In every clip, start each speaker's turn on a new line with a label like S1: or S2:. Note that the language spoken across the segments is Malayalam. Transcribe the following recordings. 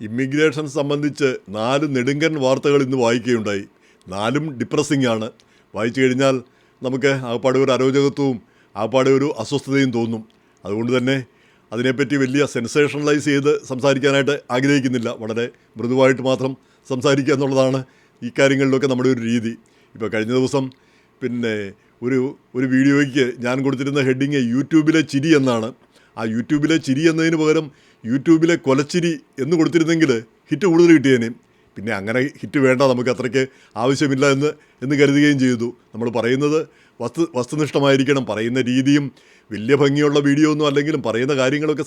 S1: ഇമ്മിഗ്രേഷൻ സംബന്ധിച്ച് 4 നെടുങ്കൻ വാർത്തകൾ ഇന്ന് വായിക്കുകയുണ്ടായി. 4ഉം ഡിപ്രസിംഗ് ആണ്. വായിച്ചു കഴിഞ്ഞാൽ നമുക്ക് ആകപ്പാടെ ഒരു അരോചകത്വവും ആകപ്പാടെ ഒരു അസ്വസ്ഥതയും തോന്നും. അതുകൊണ്ട് തന്നെ അതിനെപ്പറ്റി വലിയ സെൻസേഷണലൈസ് ചെയ്ത് സംസാരിക്കാനായിട്ട് ആഗ്രഹിക്കുന്നില്ല. വളരെ മൃദുവായിട്ട് മാത്രം സംസാരിക്കുക എന്നുള്ളതാണ് ഈ കാര്യങ്ങളിലൊക്കെ നമ്മുടെ ഒരു രീതി. ഇപ്പോൾ കഴിഞ്ഞ ദിവസം ഒരു വീഡിയോയ്ക്ക് ഞാൻ കൊടുത്തിരുന്ന ഹെഡിങ് യൂട്യൂബിലെ ചിരി എന്നാണ്. ആ യൂട്യൂബിലെ ചിരി എന്നതിന് പകരം യൂട്യൂബിലെ കൊലച്ചിരി എന്ന് കൊടുത്തിരുന്നെങ്കിൽ ഹിറ്റ് കൂടുതൽ കിട്ടിയേനെ. പിന്നെ അങ്ങനെ ഹിറ്റ് വേണ്ട, നമുക്ക് അത്രയ്ക്ക് ആവശ്യമില്ല എന്ന് കരുതുകയും ചെയ്തു. നമ്മൾ പറയുന്നത് വസ്തുനിഷ്ഠമായിരിക്കണം. പറയുന്ന രീതിയും വലിയ ഭംഗിയുള്ള വീഡിയോ ഒന്നും അല്ലെങ്കിലും പറയുന്ന കാര്യങ്ങളൊക്കെ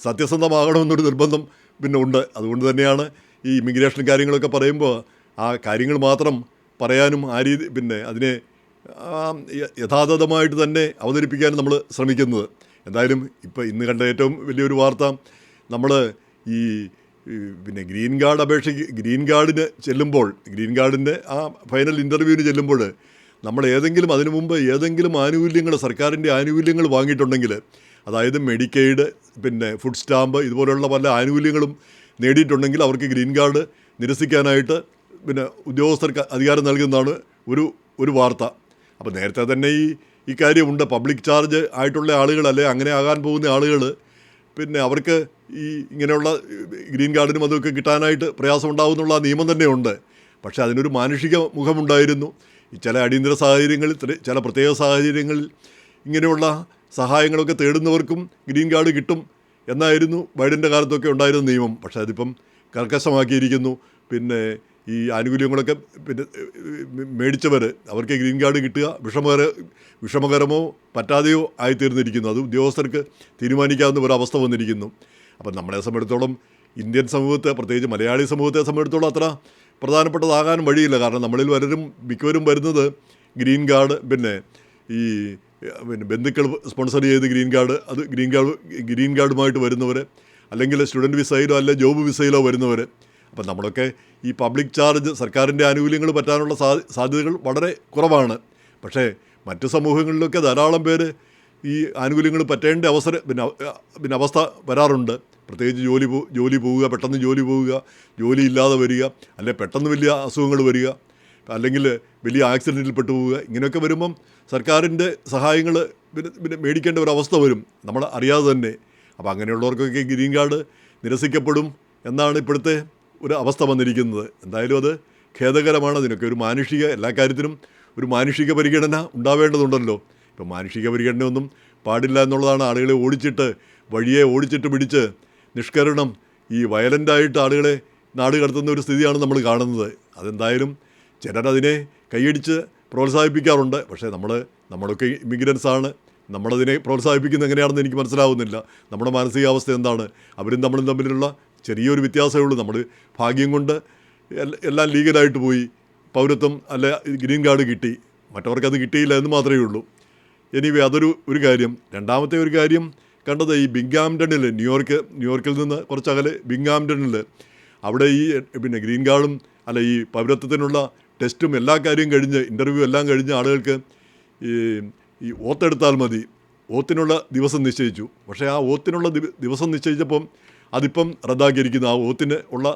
S1: സത്യസന്ധമാകണമെന്നൊരു നിർബന്ധം പിന്നെ ഉണ്ട്. അതുകൊണ്ട് തന്നെയാണ് ഈ ഇമിഗ്രേഷൻ കാര്യങ്ങളൊക്കെ പറയുമ്പോൾ ആ കാര്യങ്ങൾ മാത്രം പറയാനും ആ രീതി അതിനെ യഥാതഥമായിട്ട് തന്നെ അവതരിപ്പിക്കാനും നമ്മൾ ശ്രമിക്കുന്നത്. എന്തായാലും ഇപ്പോൾ ഇന്ന് കണ്ട ഏറ്റവും വലിയൊരു വാർത്ത, നമ്മൾ ഈ ഗ്രീൻ കാർഡിന് ചെല്ലുമ്പോൾ, ഗ്രീൻ കാർഡിൻ്റെ ആ ഫൈനൽ ഇൻ്റർവ്യൂവിന് ചെല്ലുമ്പോൾ നമ്മൾ അതിനു മുമ്പ് ഏതെങ്കിലും ആനുകൂല്യങ്ങൾ, സർക്കാരിൻ്റെ ആനുകൂല്യങ്ങൾ വാങ്ങിയിട്ടുണ്ടെങ്കിൽ, അതായത് മെഡിക്കെയ്ഡ്, ഫുഡ് സ്റ്റാമ്പ്, ഇതുപോലുള്ള പല ആനുകൂല്യങ്ങളും നേടിയിട്ടുണ്ടെങ്കിൽ അവർക്ക് ഗ്രീൻ കാർഡ് നിരസിക്കാനായിട്ട് ഉദ്യോഗസ്ഥർക്ക് അധികാരം നൽകുന്നതാണ് ഒരു വാർത്ത. അപ്പോൾ നേരത്തെ തന്നെ ഈ കാര്യമുണ്ട്. പബ്ലിക് ചാർജ് ആയിട്ടുള്ള ആളുകൾ, അല്ലെ അങ്ങനെ ആകാൻ പോകുന്ന ആളുകൾ, അവർക്ക് ഇങ്ങനെയുള്ള ഗ്രീൻ കാർഡിനും അതൊക്കെ കിട്ടാനായിട്ട് പ്രയാസമുണ്ടാകുന്നുള്ള നിയമം തന്നെയുണ്ട്. പക്ഷേ അതിനൊരു മാനുഷിക മുഖമുണ്ടായിരുന്നു. ചില അടിയന്തര സാഹചര്യങ്ങളിൽ, ചില പ്രത്യേക സാഹചര്യങ്ങളിൽ ഇങ്ങനെയുള്ള സഹായങ്ങളൊക്കെ തേടുന്നവർക്കും ഗ്രീൻ കാർഡ് കിട്ടും എന്നായിരുന്നു ബൈഡൻ്റെ കാലത്തൊക്കെ ഉണ്ടായിരുന്ന നിയമം. പക്ഷേ അതിപ്പം കർക്കശമാക്കിയിരിക്കുന്നു. ഈ ആനുകൂല്യങ്ങളൊക്കെ മേടിച്ചവർ, അവർക്ക് ഗ്രീൻ കാർഡ് കിട്ടുക വിഷമകരമോ പറ്റാതെയോ ആയിത്തീർന്നിരിക്കുന്നു. അത് ഉദ്യോഗസ്ഥർക്ക് തീരുമാനിക്കാവുന്ന ഒരവസ്ഥ വന്നിരിക്കുന്നു. അപ്പം നമ്മളെ സംബന്ധിച്ചിടത്തോളം, ഇന്ത്യൻ സമൂഹത്തെ, പ്രത്യേകിച്ച് മലയാളി സമൂഹത്തെ സംബന്ധിച്ചിടത്തോളം അത്ര പ്രധാനപ്പെട്ടതാകാനും വഴിയില്ല. കാരണം നമ്മളിൽ മിക്കവരും വരുന്നത് ഗ്രീൻ കാർഡ്, ബന്ധുക്കൾ സ്പോൺസർ ചെയ്ത് ഗ്രീൻ കാർഡുമായിട്ട് വരുന്നവർ, അല്ലെങ്കിൽ സ്റ്റുഡൻറ്റ് വിസയിലോ അല്ലെ ജോബ് വിസയിലോ വരുന്നവർ. അപ്പം നമ്മളൊക്കെ ഈ പബ്ലിക് ചാർജ്, സർക്കാരിൻ്റെ ആനുകൂല്യങ്ങൾ പറ്റാനുള്ള സാധ്യതകൾ വളരെ കുറവാണ്. പക്ഷേ മറ്റു സമൂഹങ്ങളിലൊക്കെ ധാരാളം പേര് ഈ ആനുകൂല്യങ്ങൾ പറ്റേണ്ട അവസ്ഥ വരാറുണ്ട്. പ്രത്യേകിച്ച് ജോലി പോവുക, പെട്ടെന്ന് ജോലി പോവുക, ജോലി ഇല്ലാതെ വരിക, അല്ലെ പെട്ടെന്ന് വലിയ അസുഖങ്ങൾ വരിക, അല്ലെങ്കിൽ വലിയ ആക്സിഡൻറ്റിൽ പെട്ടുപോവുക. ഇങ്ങനെയൊക്കെ വരുമ്പം സർക്കാരിൻ്റെ സഹായങ്ങൾ മേടിക്കേണ്ട ഒരവസ്ഥ വരും, നമ്മൾ അറിയാതെ തന്നെ. അപ്പോൾ അങ്ങനെയുള്ളവർക്കൊക്കെ ഗ്രീൻ കാർഡ് നിരസിക്കപ്പെടും എന്നാണ് ഇപ്പോഴത്തെ ഒരു അവസ്ഥ വന്നിരിക്കുന്നത്. എന്തായാലും അത് ഖേദകരമാണ്. അതിനൊക്കെ എല്ലാ കാര്യത്തിനും ഒരു മാനുഷിക പരിഗണന ഉണ്ടാവേണ്ടതുണ്ടല്ലോ. ഇപ്പോൾ മാനുഷിക പരിഗണനയൊന്നും പാടില്ല എന്നുള്ളതാണ്. ആളുകളെ വഴിയെ ഓടിച്ചിട്ട് പിടിച്ച് നിഷ്കരണം, വയലൻ്റായിട്ട് ആളുകളെ നാട് കടത്തുന്ന ഒരു സ്ഥിതിയാണ് നമ്മൾ കാണുന്നത്. അതെന്തായാലും ചിലരതിനെ കൈയടിച്ച് പ്രോത്സാഹിപ്പിക്കാറുണ്ട്. പക്ഷേ നമ്മളൊക്കെ ഇമിഗ്രൻസാണ്. നമ്മളതിനെ പ്രോത്സാഹിപ്പിക്കുന്നത് എങ്ങനെയാണെന്ന് എനിക്ക് മനസ്സിലാവുന്നില്ല. നമ്മുടെ മാനസികാവസ്ഥ എന്താണ്? അവരും നമ്മളും തമ്മിലുള്ള ചെറിയൊരു വ്യത്യാസമേ ഉള്ളൂ. നമ്മൾ ഭാഗ്യം കൊണ്ട് എല്ലാം ലീഗലായിട്ട് പോയി, പൗരത്വം അല്ലെ ഗ്രീൻ കാർഡ് കിട്ടി, മറ്റവർക്കത് കിട്ടിയില്ല എന്ന് മാത്രമേ ഉള്ളൂ. എനിവേ, അതൊരു കാര്യം. രണ്ടാമത്തെ ഒരു കാര്യം കണ്ടത് ബിങ്ഹാംപ്ടണിൽ, ന്യൂയോർക്കിൽ നിന്ന് കുറച്ചകലെ ബിങ്ഹാംപ്ടണിൽ, അവിടെ ഗ്രീൻ കാർഡും അല്ല ഈ പൗരത്വത്തിനുള്ള ടെസ്റ്റും എല്ലാ കാര്യവും കഴിഞ്ഞ്, ഇൻ്റർവ്യൂ എല്ലാം കഴിഞ്ഞ് ആളുകൾക്ക് ഈ ഓത്തെടുത്താൽ മതി. ഓത്തിനുള്ള ദിവസം നിശ്ചയിച്ചു. പക്ഷേ ആ ഓത്തിനുള്ള ദിവസം നിശ്ചയിച്ചപ്പം അതിപ്പം റദ്ദാക്കിയിരിക്കുന്നു. ആ ഓത്തിന് ഉള്ള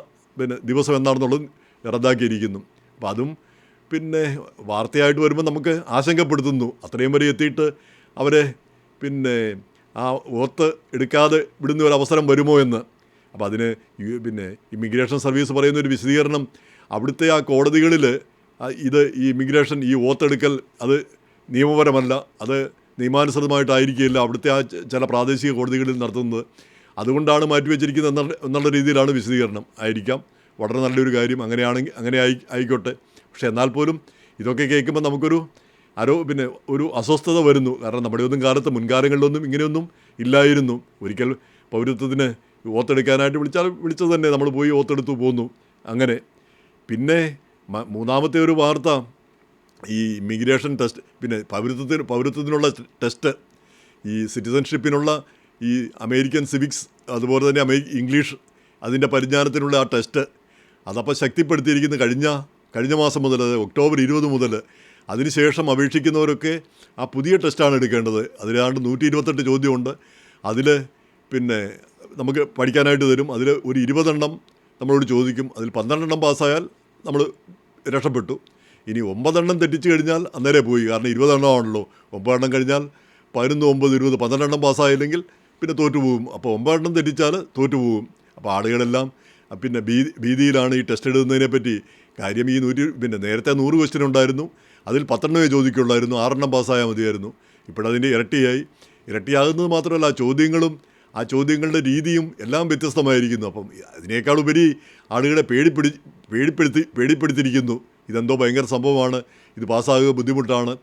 S1: ദിവസം എന്താണെന്നുള്ളത് റദ്ദാക്കിയിരിക്കുന്നു. അപ്പം അതും വാർത്തയായിട്ട് വരുമ്പോൾ നമുക്ക് ആശങ്കപ്പെടുത്തുന്നു. അത്രയും വരെ എത്തിയിട്ട് അവരെ ആ ഓത്ത് എടുക്കാതെ വിടുന്ന ഒരു അവസരം വരുമോ എന്ന്. അപ്പോൾ അതിന് ഇമിഗ്രേഷൻ സർവീസ് പറയുന്ന ഒരു വിശദീകരണം, അവിടുത്തെ ആ കോടതികളിൽ ഈ ഇമിഗ്രേഷൻ, ഈ ഓത്തെടുക്കൽ അത് നിയമപരമല്ല, അത് നിയമാനുസൃതമായിട്ടായിരിക്കില്ല അവിടുത്തെ ആ ചില പ്രാദേശിക കോടതികളിൽ നടത്തുന്നത്. അതുകൊണ്ടാണ് മാറ്റിവെച്ചിരിക്കുന്നത് എന്നുള്ള രീതിയിലാണ് വിശദീകരണം. ആയിരിക്കാം, വളരെ നല്ലൊരു കാര്യം. അങ്ങനെ ആയിക്കോട്ടെ. പക്ഷേ എന്നാൽ പോലും ഇതൊക്കെ കേൾക്കുമ്പോൾ നമുക്കൊരു ഒരു അസ്വസ്ഥത വരുന്നു. കാരണം നമ്മുടെ ഒന്നും കാലത്ത്, മുൻകാലങ്ങളിലൊന്നും ഇങ്ങനെയൊന്നും ഇല്ലായിരുന്നു. ഒരിക്കൽ പൗരത്വത്തിന് ഓത്തെടുക്കാനായിട്ട് വിളിച്ചത് തന്നെ നമ്മൾ പോയി ഓത്തെടുത്തു പോന്നു. അങ്ങനെ മൂന്നാമത്തെ ഒരു വാർത്ത, ഈ ഇമിഗ്രേഷൻ ടെസ്റ്റ്, പൗരത്വത്തിനുള്ള ടെസ്റ്റ്, ഈ സിറ്റിസൺഷിപ്പിനുള്ള ഈ അമേരിക്കൻ സിവിക്സ്, അതുപോലെ തന്നെ ഇംഗ്ലീഷ്, അതിൻ്റെ പരിജ്ഞാനത്തിനുള്ള ആ ടെസ്റ്റ്, അതപ്പോൾ ശക്തിപ്പെടുത്തിയിരിക്കുന്ന കഴിഞ്ഞ മാസം മുതൽ, ഒക്ടോബർ 20 മുതൽ. അതിനുശേഷം അപേക്ഷിക്കുന്നവരൊക്കെ ആ പുതിയ ടെസ്റ്റാണ് എടുക്കേണ്ടത്. അതിലാണ്ട് 128 ചോദ്യമുണ്ട്. അതിൽ നമുക്ക് പഠിക്കാനായിട്ട് തരും. അതിൽ ഒരു 20 എണ്ണം നമ്മളോട് ചോദിക്കും. അതിൽ 12 പാസ്സായാൽ നമ്മൾ രക്ഷപ്പെട്ടു. ഇനി 9 തെറ്റിച്ച് കഴിഞ്ഞാൽ അന്നേരെ പോയി. കാരണം 20 ആണല്ലോ. 9 കഴിഞ്ഞാൽ 11, 9, 20, 12 പാസ്സായില്ലെങ്കിൽ പിന്നെ തോറ്റുപോകും. അപ്പോൾ 9 തെറ്റിച്ചാൽ തോറ്റുപോകും. അപ്പോൾ ആളുകളെല്ലാം പിന്നെ ഭീതിയിലാണ് ഈ ടെസ്റ്റ് എഴുതുന്നതിനെ പറ്റി. കാര്യം ഈ നേരത്തെ 100 ക്വസ്റ്റ്യൻ ഉണ്ടായിരുന്നു, അതിൽ 10 ചോദിക്കുള്ളായിരുന്നു, 6 പാസ്സായാൽ മതിയായിരുന്നു. ഇപ്പോഴതിൻ്റെ ഇരട്ടിയാകുന്നത് മാത്രമല്ല, ആ ചോദ്യങ്ങളുടെ രീതിയും എല്ലാം വ്യത്യസ്തമായിരിക്കുന്നു. അപ്പം അതിനേക്കാളുപരി ആളുകളെ പേടിപ്പെടുത്തിയിരിക്കുന്നു. ഇതെന്തോ ഭയങ്കര സംഭവമാണ്, ഇത് പാസ്സാകുക ബുദ്ധിമുട്ടാണ്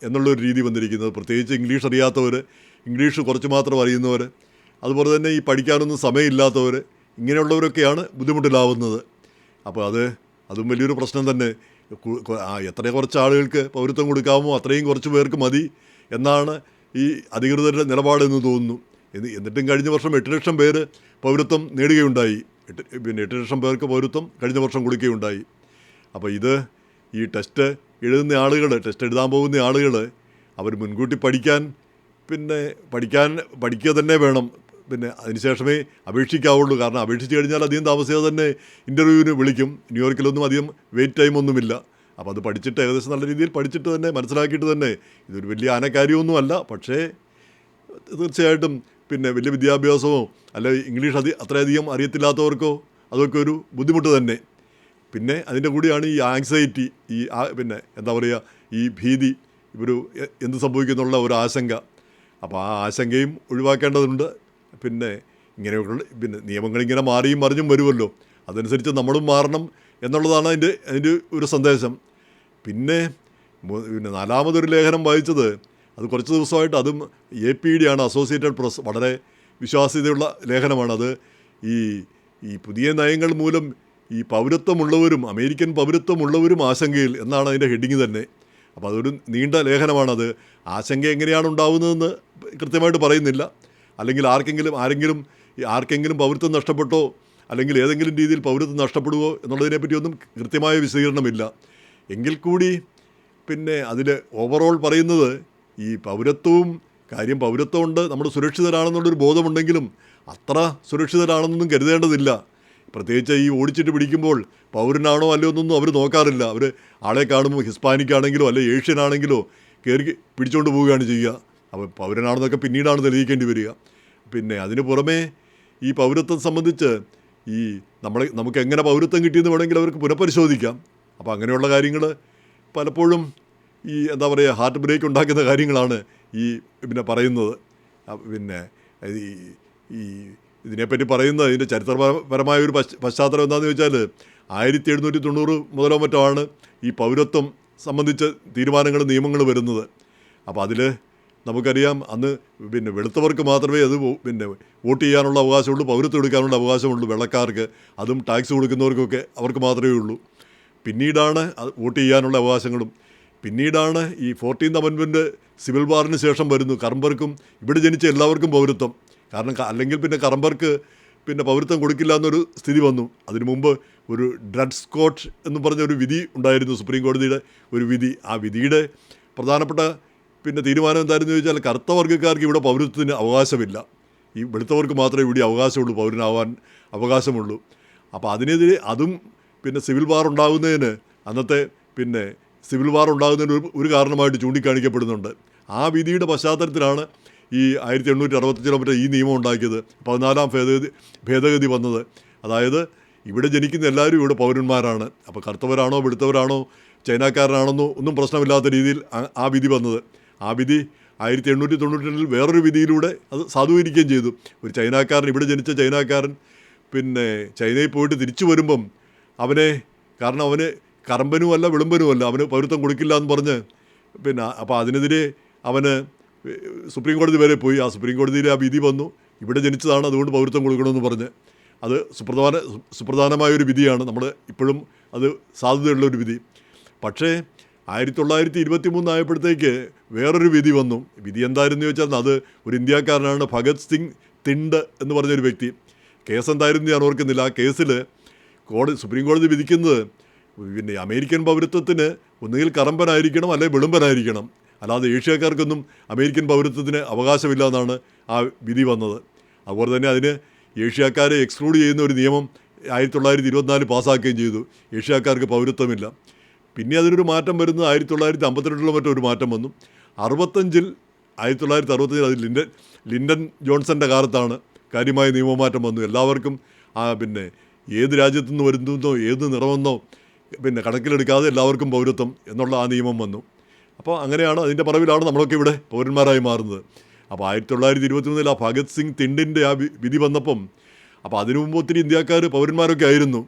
S1: എന്നുള്ളൊരു രീതി വന്നിരിക്കുന്നത്. പ്രത്യേകിച്ച് ഇംഗ്ലീഷ് അറിയാത്തവർ, ഇംഗ്ലീഷ് കുറച്ച് മാത്രം അറിയുന്നവർ, അതുപോലെ തന്നെ ഈ പഠിക്കാനൊന്നും സമയമില്ലാത്തവർ, ഇങ്ങനെയുള്ളവരൊക്കെയാണ് ബുദ്ധിമുട്ടിലാവുന്നത്. അപ്പോൾ അതും വലിയൊരു പ്രശ്നം തന്നെ. എത്ര കുറച്ച് ആളുകൾക്ക് പൗരത്വം കൊടുക്കാമോ അത്രയും കുറച്ച് പേർക്ക് മതി എന്നാണ് ഈ അധികൃതരുടെ നിലപാടെന്ന് തോന്നുന്നു. എന്നിട്ടും കഴിഞ്ഞ വർഷം 8 ലക്ഷം പേര് പൗരത്വം നേടുകയുണ്ടായി. 8 ലക്ഷം പേർക്ക് പൗരത്വം കഴിഞ്ഞ വർഷം കൊടുക്കുകയുണ്ടായി. അപ്പോൾ ഈ ടെസ്റ്റ് എഴുതാൻ പോകുന്ന ആളുകൾ അവർ മുൻകൂട്ടി പഠിക്കുക തന്നെ വേണം. അതിനുശേഷമേ അപേക്ഷിക്കാവുള്ളൂ. കാരണം അപേക്ഷിച്ച് കഴിഞ്ഞാൽ അധികം താമസിയാതെ തന്നെ ഇൻ്റർവ്യൂവിന് വിളിക്കും. ന്യൂയോർക്കിലൊന്നും അധികം വെയിറ്റ് ടൈമൊന്നുമില്ല. അപ്പോൾ അത് പഠിച്ചിട്ട് ഏകദേശം നല്ല രീതിയിൽ പഠിച്ചിട്ട് തന്നെ മനസ്സിലാക്കിയിട്ട് തന്നെ, ഇതൊരു വലിയ ആനക്കാര്യമൊന്നുമല്ല, പക്ഷേ തീർച്ചയായിട്ടും വലിയ വിദ്യാഭ്യാസമോ അല്ല ഇംഗ്ലീഷ് അത്രയധികം അറിയത്തില്ലാത്തവർക്കോ അതൊക്കെ ഒരു ബുദ്ധിമുട്ട് തന്നെ. പിന്നെ അതിൻ്റെ കൂടിയാണ് ഈ ആങ്സൈറ്റി, എന്താ പറയുക, ഈ ഭീതി, എന്ത് സംഭവിക്കുന്നുള്ള ഒരു ആശങ്ക. അപ്പോൾ ആ ആശങ്കയും ഒഴിവാക്കേണ്ടതുണ്ട്. ഇങ്ങനെയൊക്കെ നിയമങ്ങളിങ്ങനെ മാറിയും മറിഞ്ഞും വരുമല്ലോ, അതനുസരിച്ച് നമ്മളും മാറണം എന്നുള്ളതാണ് അതിൻ്റെ ഒരു സന്ദേശം. പിന്നെ 4മതൊരു ലേഖനം വായിച്ചത്, അത് കുറച്ച് ദിവസമായിട്ട്, അതും APD ആണ്, അസോസിയേറ്റഡ് പ്രസ്, വളരെ വിശ്വാസ്യതയുള്ള ലേഖനമാണ്. അത് ഈ പുതിയ നയങ്ങൾ മൂലം ഈ പൗരത്വമുള്ളവരും അമേരിക്കൻ പൗരത്വമുള്ളവരും ആശങ്കയിൽ എന്നാണ് അതിൻ്റെ ഹെഡിങ് തന്നെ. അപ്പോൾ അതൊരു നീണ്ട ലേഖനമാണത്. ആശങ്ക എങ്ങനെയാണ് ഉണ്ടാവുന്നതെന്ന് കൃത്യമായിട്ട് പറയുന്നില്ല. അല്ലെങ്കിൽ ആർക്കെങ്കിലും പൗരത്വം നഷ്ടപ്പെട്ടോ അല്ലെങ്കിൽ ഏതെങ്കിലും രീതിയിൽ പൗരത്വം നഷ്ടപ്പെടുവോ എന്നുള്ളതിനെപ്പറ്റിയൊന്നും കൃത്യമായ വിശദീകരണമില്ല. എങ്കിൽ കൂടി അതിൽ ഓവറോൾ പറയുന്നത് ഈ പൗരത്വമുണ്ട്, നമ്മൾ സുരക്ഷിതരാണെന്നുള്ളൊരു ബോധമുണ്ടെങ്കിലും അത്ര സുരക്ഷിതരാണെന്നൊന്നും കരുതേണ്ടതില്ല. പ്രത്യേകിച്ച് ഈ ഓടിച്ചിട്ട് പിടിക്കുമ്പോൾ പൗരനാണോ അല്ലയോ എന്നൊന്നും അവർ നോക്കാറില്ല. അവർ ആളെ കാണുമ്പോൾ ഹിസ്പാനിക് ആണെങ്കിലോ അല്ലെങ്കിൽ ഏഷ്യൻ ആണെങ്കിലോ കയറി പിടിച്ചുകൊണ്ട് പോവുകയാണ് ചെയ്യുക. അപ്പോൾ പൗരനാണെന്നൊക്കെ പിന്നീടാണ് തെളിയിക്കേണ്ടി വരിക. അതിന് പുറമേ ഈ പൗരത്വം സംബന്ധിച്ച് നമുക്ക് എങ്ങനെ പൗരത്വം കിട്ടിയെന്ന് വേണമെങ്കിൽ അവർക്ക് പുനഃപരിശോധിക്കാം. അപ്പോൾ അങ്ങനെയുള്ള കാര്യങ്ങൾ പലപ്പോഴും എന്താ പറയുക, ഹാർട്ട് ബ്രേക്ക് ഉണ്ടാക്കുന്ന കാര്യങ്ങളാണ് പറയുന്നത്. ഇതിനെപ്പറ്റി പറയുന്നത്, ഇതിൻ്റെ ചരിത്രപരമായ ഒരു പശ്ചാത്തലം എന്താണെന്ന് ചോദിച്ചാൽ 1790 മുതലോ മറ്റോ ആണ് ഈ പൗരത്വം സംബന്ധിച്ച് തീരുമാനങ്ങളും നിയമങ്ങളും വരുന്നത്. അപ്പോൾ അതിൽ നമുക്കറിയാം, അന്ന് വെളുത്തവർക്ക് മാത്രമേ അത് വോട്ട് ചെയ്യാനുള്ള അവകാശമുള്ളൂ, പൗരത്വം എടുക്കാനുള്ള അവകാശമുള്ളൂ. വെള്ളക്കാർക്ക്, അതും ടാക്സ് കൊടുക്കുന്നവർക്കൊക്കെ അവർക്ക് മാത്രമേ ഉള്ളൂ. പിന്നീടാണ് വോട്ട് ചെയ്യാനുള്ള അവകാശങ്ങളും. പിന്നീടാണ് ഈ 14th അമെൻമെൻറ്റ് സിവിൽ വാറിന് ശേഷം വരുന്നു. കറമ്പർക്കും ഇവിടെ ജനിച്ച എല്ലാവർക്കും പൗരത്വം. കാരണം അല്ലെങ്കിൽ കറമ്പർക്ക് പൗരത്വം കൊടുക്കില്ല എന്നൊരു സ്ഥിതി വന്നു. അതിനു മുമ്പ് ഒരു ഡ്രഡ് സ്കോട്ട് എന്ന് പറഞ്ഞ ഒരു വിധി ഉണ്ടായിരുന്നു, സുപ്രീം കോടതിയുടെ ഒരു വിധി. ആ വിധിയുടെ പ്രധാനപ്പെട്ട തീരുമാനം എന്തായിരുന്നു ചോദിച്ചാൽ, കറുത്ത വർഗ്ഗക്കാർക്ക് ഇവിടെ പൗരത്വത്തിന് അവകാശമില്ല, ഈ വെളുത്തവർക്ക് മാത്രമേ ഇവിടെ അവകാശമുള്ളൂ, പൗരനാവാൻ അവകാശമുള്ളൂ. അപ്പോൾ അതിനെതിരെ അതും സിവിൽ വാർ ഉണ്ടാകുന്നതിന്, അന്നത്തെ സിവിൽ വാർ ഉണ്ടാകുന്നതിന് ഒരു കാരണമായിട്ട് ചൂണ്ടിക്കാണിക്കപ്പെടുന്നുണ്ട്. ആ വിധിയുടെ പശ്ചാത്തലത്തിലാണ് ഈ 1865 ഈ നിയമം ഉണ്ടാക്കിയത്, 14ാം ഭേദഗതി വന്നത്. അതായത് ഇവിടെ ജനിക്കുന്ന എല്ലാവരും ഇവിടെ പൗരന്മാരാണ്. അപ്പോൾ കറുത്തവരാണോ വെളുത്തവരാണോ ചൈനക്കാരനാണെന്നോ ഒന്നും പ്രശ്നമില്ലാത്ത രീതിയിൽ ആ വിധി വന്നത്. ആ വിധി 1892 വേറൊരു വിധിയിലൂടെ അത് സാധൂകരിക്കുകയും ചെയ്തു. ഒരു ചൈനക്കാരൻ, ഇവിടെ ജനിച്ച ചൈനക്കാരൻ ചൈനയിൽ പോയിട്ട് തിരിച്ചു വരുമ്പം കാരണം അവന് കറമ്പനുമല്ല വിളമ്പനുമല്ല, അവന് പൗരത്വം കൊടുക്കില്ല എന്ന് പറഞ്ഞ് അപ്പോൾ അതിനെതിരെ അവന് സുപ്രീം കോടതി വരെ പോയി. ആ സുപ്രീം കോടതിയിൽ ആ വിധി വന്നു, ഇവിടെ ജനിച്ചതാണ് അതുകൊണ്ട് പൗരത്വം കൊടുക്കണമെന്ന് പറഞ്ഞ്. അത് സുപ്രധാനമായൊരു വിധിയാണ്, നമ്മൾ ഇപ്പോഴും അത് സാധ്യതയുള്ളൊരു വിധി. പക്ഷേ 1923 ആയപ്പോഴത്തേക്ക് വേറൊരു വിധി വന്നു. വിധി എന്തായിരുന്നു ചോദിച്ചാൽ, അത് ഒരു ഇന്ത്യക്കാരനാണ്, ഭഗത് സിംഗ് തിണ്ട് എന്ന് പറഞ്ഞൊരു വ്യക്തി. കേസ് എന്തായിരുന്നു ഞാൻ ഓർക്കുന്നില്ല. ആ കേസിൽ സുപ്രീം കോടതി വിധിക്കുന്നത് അമേരിക്കൻ പൗരത്വത്തിന് ഒന്നുകിൽ കറമ്പനായിരിക്കണം അല്ലെങ്കിൽ വെളുമ്പനായിരിക്കണം, അല്ലാതെ ഏഷ്യക്കാർക്കൊന്നും അമേരിക്കൻ പൗരത്വത്തിന് അവകാശമില്ല എന്നാണ് ആ വിധി വന്നത്. അതുപോലെ തന്നെ അതിന് ഏഷ്യക്കാരെ എക്സ്ക്ലൂഡ് ചെയ്യുന്ന ഒരു നിയമം 1924 പാസ്സാക്കുകയും ചെയ്തു. ഏഷ്യക്കാർക്ക് പൗരത്വമില്ല. പിന്നെ അതിനൊരു മാറ്റം വരുന്നത് 1952 മറ്റൊരു മാറ്റം വന്നു. 1965 അത് ലിൻഡൻ ജോൺസൻ്റെ കാലത്താണ് കാര്യമായ നിയമമാറ്റം വന്നു. എല്ലാവർക്കും പിന്നെ ഏത് രാജ്യത്തു നിന്ന് വരുന്നോ ഏത് നിറമെന്നോ പിന്നെ കണക്കിലെടുക്കാതെ എല്ലാവർക്കും പൗരത്വം എന്നുള്ള ആ നിയമം വന്നു. അപ്പോൾ അങ്ങനെയാണ്, അതിൻ്റെ പറവിലാണ് നമ്മളൊക്കെ ഇവിടെ പൗരന്മാരായി മാറുന്നത്. അപ്പോൾ 1921 ആ ഭഗത് സിംഗ് തിണ്ടിൻ്റെ ആ വിധി വന്നപ്പം, അപ്പോൾ അതിനു മുമ്പ് ഒത്തിരി ഇന്ത്യക്കാർ പൗരന്മാരൊക്കെ ആയിരുന്നു.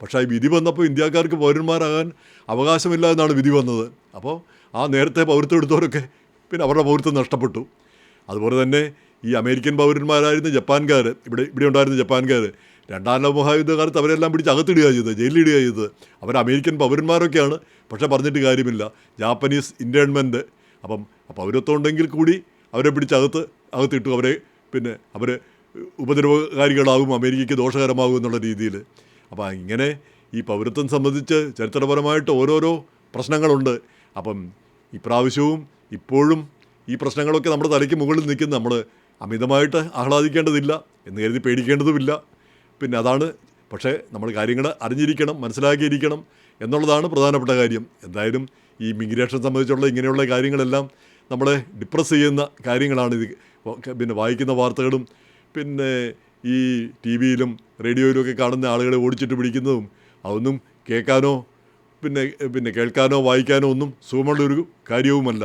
S1: പക്ഷേ ഈ വിധി വന്നപ്പോൾ ഇന്ത്യക്കാർക്ക് പൗരന്മാരാകാൻ അവകാശമില്ല എന്നാണ് വിധി വന്നത്. അപ്പോൾ ആ നേരത്തെ പൗരത്വം എടുത്തവരൊക്കെ പിന്നെ അവരുടെ പൗരത്വം നഷ്ടപ്പെട്ടു. അതുപോലെ തന്നെ ഈ അമേരിക്കൻ പൗരന്മാരായിരുന്ന ജപ്പാൻകാർ, ഇവിടെ ഉണ്ടായിരുന്ന ജപ്പാൻകാർ, രണ്ടാം ലോക മഹായുദ്ധകാലത്ത് അവരെല്ലാം പിടിച്ച് അകത്തിടുക ചെയ്തത്, ജയിലിടുക ചെയ്തത്. അവർ അമേരിക്കൻ പൗരന്മാരൊക്കെയാണ്, പക്ഷേ പറഞ്ഞിട്ട് കാര്യമില്ല, ജാപ്പനീസ് ഇൻറ്റേൺമെൻറ്റ്. അപ്പം പൗരത്വം ഉണ്ടെങ്കിൽ കൂടി അവരെ പിടിച്ച് അകത്തിട്ടു. അവരെ പിന്നെ അവർ ഉപദ്രവകാരികളാകും, അമേരിക്കയ്ക്ക് ദോഷകരമാകും എന്നുള്ള രീതിയിൽ. അപ്പോൾ ഇങ്ങനെ ഈ പൗരത്വം സംബന്ധിച്ച് ചരിത്രപരമായിട്ട് ഓരോരോ പ്രശ്നങ്ങളുണ്ട്. അപ്പം ഇപ്രാവശ്യവും ഇപ്പോഴും ഈ പ്രശ്നങ്ങളൊക്കെ നമ്മുടെ തലയ്ക്ക് മുകളിൽ നിൽക്കുന്ന, നമ്മൾ അമിതമായിട്ട് ആഹ്ലാദിക്കേണ്ടതില്ല എന്ന് കരുതി പേടിക്കേണ്ടതുമില്ല. പിന്നെ അതാണ്, പക്ഷേ നമ്മൾ കാര്യങ്ങൾ അറിഞ്ഞിരിക്കണം, മനസ്സിലാക്കിയിരിക്കണം എന്നുള്ളതാണ് പ്രധാനപ്പെട്ട കാര്യം. എന്തായാലും ഈ ഇമിഗ്രേഷൻ സംബന്ധിച്ചുള്ള ഇങ്ങനെയുള്ള കാര്യങ്ങളെല്ലാം നമ്മളെ ഡിപ്രസ് ചെയ്യുന്ന കാര്യങ്ങളാണ്. ഇത് പിന്നെ വായിക്കുന്ന വാർത്തകളും പിന്നെ ഈ ടി വിയിലും റേഡിയോയിലുമൊക്കെ കാണുന്ന ആളുകളെ ഓടിച്ചിട്ട് പിടിക്കുന്നതും അതൊന്നും കേൾക്കാനോ പിന്നെ കേൾക്കാനോ വായിക്കാനോ ഒന്നും സുഖമുള്ളൊരു കാര്യവുമല്ല.